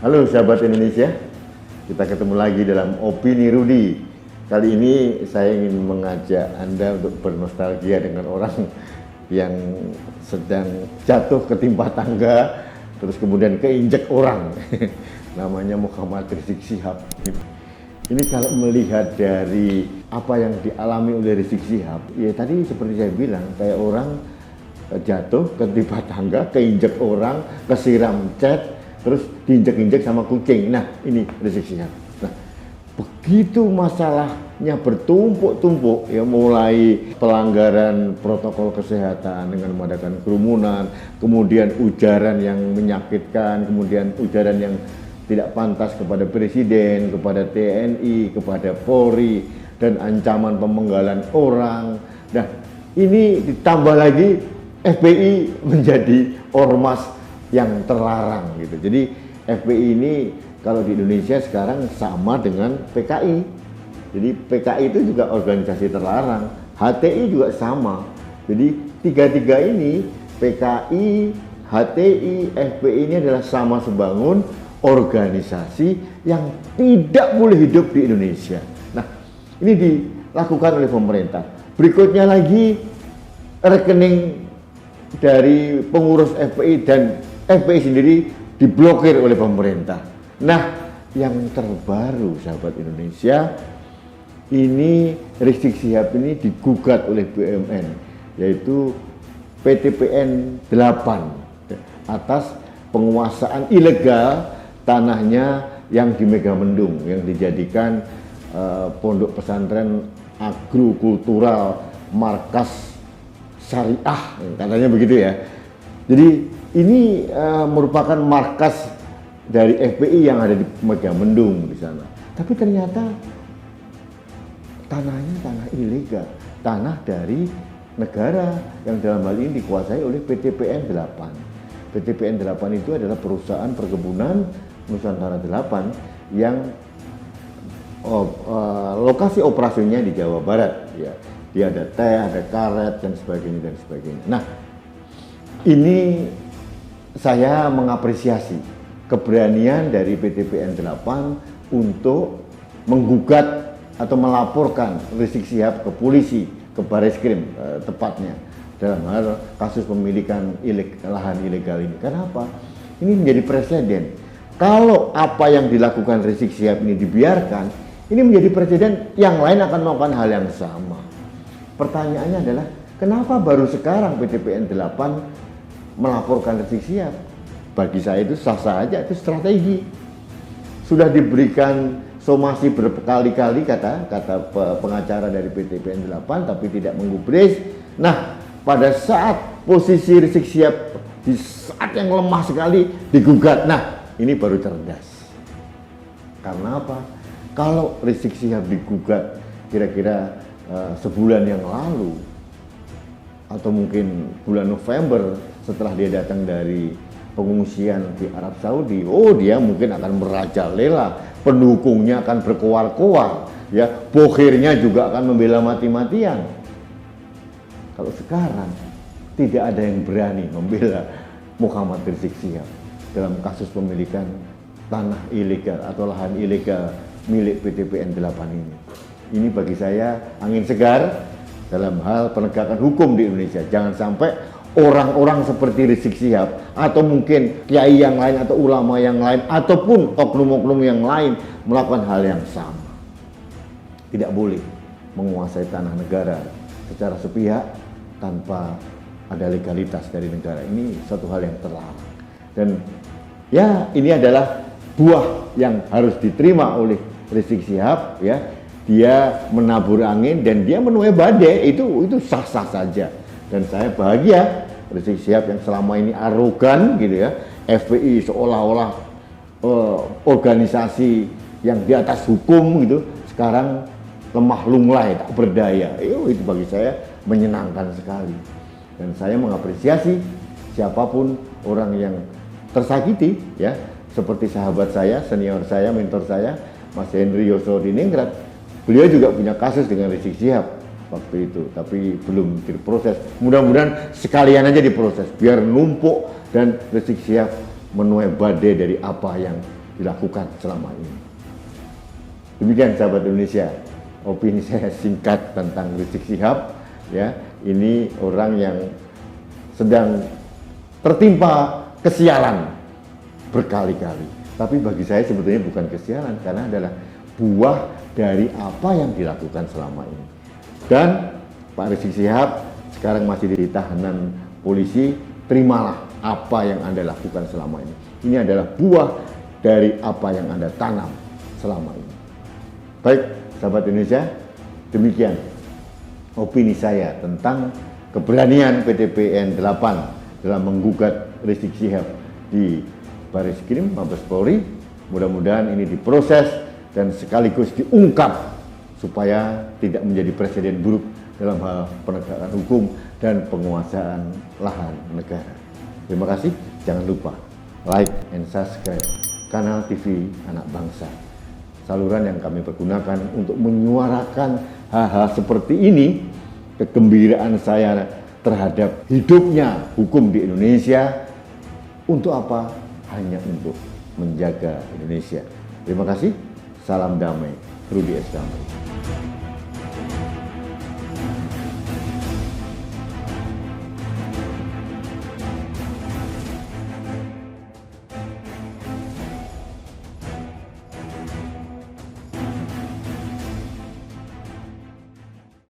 Halo sahabat Indonesia, kita ketemu lagi dalam Opini Rudi. Kali ini saya ingin mengajak Anda untuk bernostalgia dengan orang yang sedang jatuh ketimpa tangga, terus kemudian keinjek orang. Namanya Muhammad Rizik Syihab. Ini kalau melihat dari apa yang dialami oleh Rizik Syihab, ya tadi seperti saya bilang, kayak orang jatuh ketimpa tangga, keinjek orang, kesiram cat, terus diinjek-injek sama kucing. Nah, ini Rizik Syihab. Nah, begitu masalahnya bertumpuk-tumpuk, ya mulai pelanggaran protokol kesehatan dengan mengadakan kerumunan, kemudian ujaran yang menyakitkan, kemudian ujaran yang tidak pantas kepada Presiden, kepada TNI, kepada Polri, dan ancaman pemenggalan orang. Nah, ini ditambah lagi FPI menjadi ormas yang terlarang gitu. Jadi FPI ini kalau di Indonesia sekarang sama dengan PKI. Jadi PKI itu juga organisasi terlarang, HTI juga sama. Jadi tiga-tiga ini, PKI, HTI, FPI ini adalah sama sebangun organisasi yang tidak boleh hidup di Indonesia. Nah, ini dilakukan oleh pemerintah. Berikutnya lagi, rekening dari pengurus FPI dan FPI sendiri diblokir oleh pemerintah. Nah, yang terbaru sahabat Indonesia, ini Rizik Syihab ini digugat oleh BUMN, yaitu PTPN 8 atas penguasaan ilegal tanahnya yang di Megamendung, yang dijadikan pondok pesantren agrokultural markas syariah, katanya begitu ya. Jadi ini merupakan markas dari FPI yang ada di Megamendung di sana. Tapi ternyata tanahnya tanah ilegal, tanah dari negara yang dalam hal ini dikuasai oleh PTPN 8. PTPN 8 itu adalah perusahaan perkebunan Nusantara 8 yang lokasi operasinya di Jawa Barat ya. Dia ada teh, ada karet dan sebagainya dan sebagainya. Nah, ini saya mengapresiasi keberanian dari PTPN 8 untuk menggugat atau melaporkan Rizik Syihab ke polisi, ke Bareskrim tepatnya, dalam hal kasus pemilikan lahan ilegal ini. Kenapa? Ini menjadi presiden. Kalau apa yang dilakukan Rizik Syihab ini dibiarkan, ini menjadi presiden, yang lain akan melakukan hal yang sama. Pertanyaannya adalah, kenapa baru sekarang PTPN 8 melaporkan Rizik Syihab? Bagi saya itu sah-sah aja, itu strategi. Sudah diberikan somasi berkali-kali kata pengacara dari PTPN 8, tapi tidak menggubris. Nah, pada saat posisi Rizik Syihab di saat yang lemah sekali digugat, nah ini baru cerdas. Karena apa? Kalau Rizik Syihab digugat kira-kira sebulan yang lalu atau mungkin bulan November setelah dia datang dari pengungsian di Arab Saudi, dia mungkin akan merajalela, pendukungnya akan berkoar-koar, ya, bokhirnya juga akan membela mati-matian. Kalau sekarang tidak ada yang berani membela Muhammad Rizik Syihab dalam kasus pemilikan tanah ilegal atau lahan ilegal milik PTPN 8 ini. Ini bagi saya angin segar dalam hal penegakan hukum di Indonesia. Jangan sampai orang-orang seperti Rizik Syihab atau mungkin kiai yang lain atau ulama yang lain ataupun oknum-oknum yang lain melakukan hal yang sama. Tidak boleh menguasai tanah negara secara sepihak tanpa ada legalitas dari negara. Ini satu hal yang terlarang. Dan ya, ini adalah buah yang harus diterima oleh Rizik Syihab, ya. Dia menabur angin dan dia menuai badai, itu sah-sah saja. Dan saya bahagia Rizik Syihab yang selama ini arogan gitu ya, FPI seolah-olah organisasi yang di atas hukum gitu, sekarang lemah lunglai, tak berdaya. Itu bagi saya menyenangkan sekali. Dan saya mengapresiasi siapapun orang yang tersakiti, ya, seperti sahabat saya, senior saya, mentor saya, Mas Henry Yosodiningrat. Beliau juga punya kasus dengan Rizik Syihab waktu itu, tapi belum diproses. Mudah-mudahan sekalian aja diproses, biar numpuk dan Rizik Syihab menuai badai dari apa yang dilakukan selama ini. Demikian sahabat Indonesia, opini saya singkat tentang Rizik Syihab. Ya, ini orang yang sedang tertimpa kesialan berkali-kali. Tapi bagi saya sebetulnya bukan kesialan, karena adalah buah dari apa yang dilakukan selama ini. Dan Pak Rizik Syihab sekarang masih di tahanan polisi, terimalah apa yang Anda lakukan selama ini. Ini adalah buah dari apa yang Anda tanam selama ini. Baik, sahabat Indonesia, demikian opini saya tentang keberanian PTPN 8 dalam menggugat Rizik Syihab di Barisskrim Mabes Polri. Mudah-mudahan ini diproses dan sekaligus diungkap supaya tidak menjadi presiden buruk dalam hal penegakan hukum dan penguasaan lahan negara. Terima kasih, jangan lupa like and subscribe kanal TV Anak Bangsa. Saluran yang kami pergunakan untuk menyuarakan hal-hal seperti ini, kegembiraan saya terhadap hidupnya hukum di Indonesia. Untuk apa? Hanya untuk menjaga Indonesia. Terima kasih, salam damai, Rudi S. Damai.